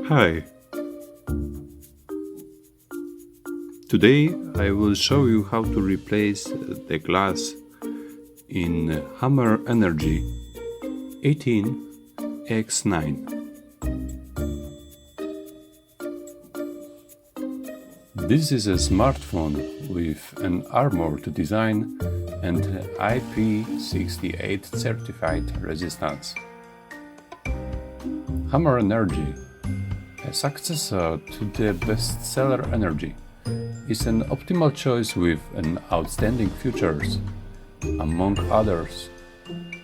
Hi! Today I will show you how to replace the glass in Hammer Energy 18X9. This is a smartphone with an armored design and IP68 certified resistance. Hammer Energy, a successor to the bestseller Energy, is an optimal choice with an outstanding features. Among others,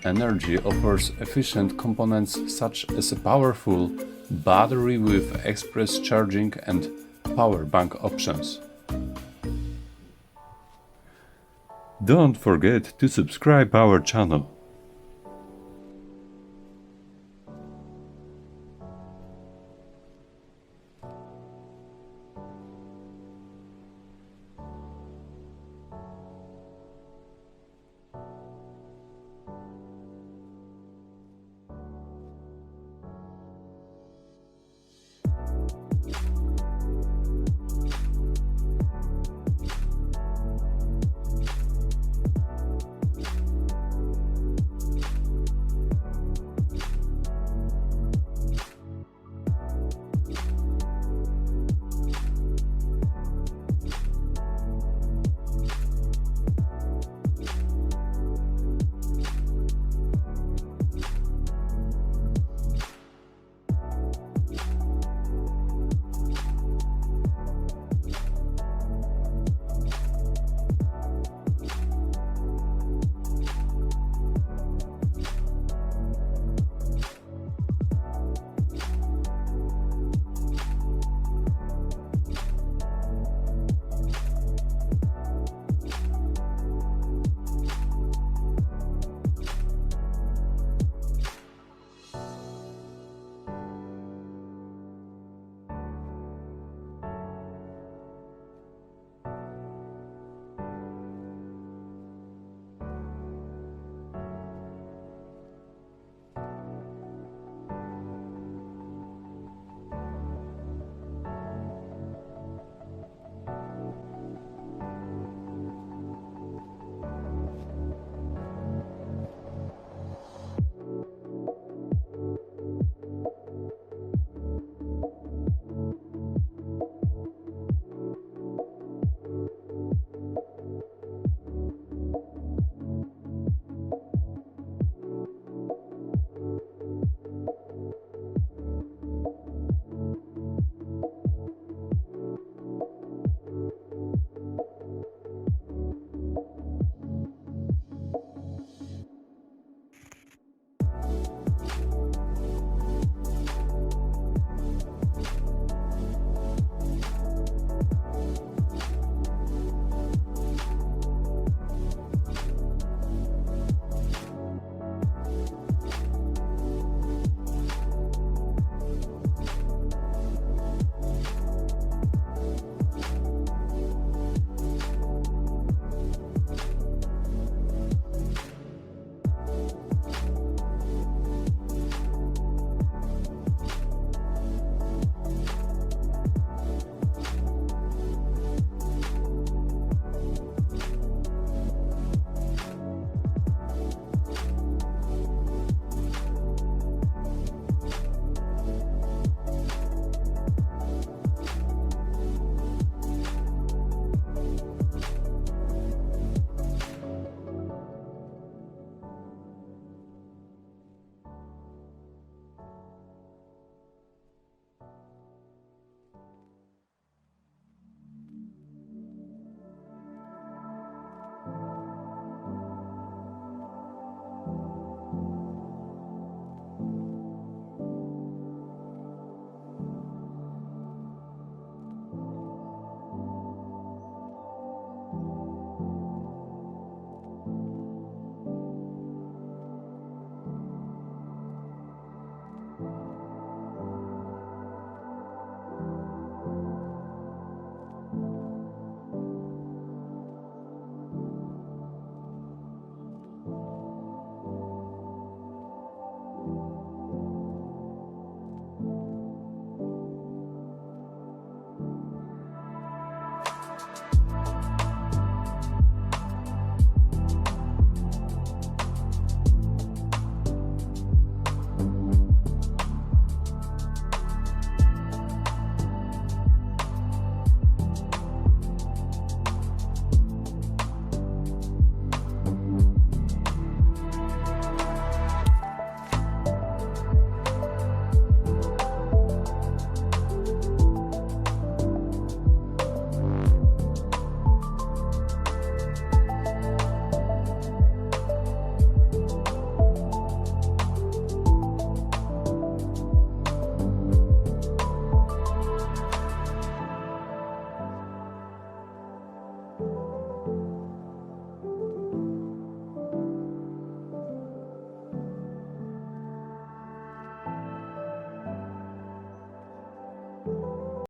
Energy offers efficient components such as a powerful battery with express charging and power bank options. Don't forget to subscribe our channel.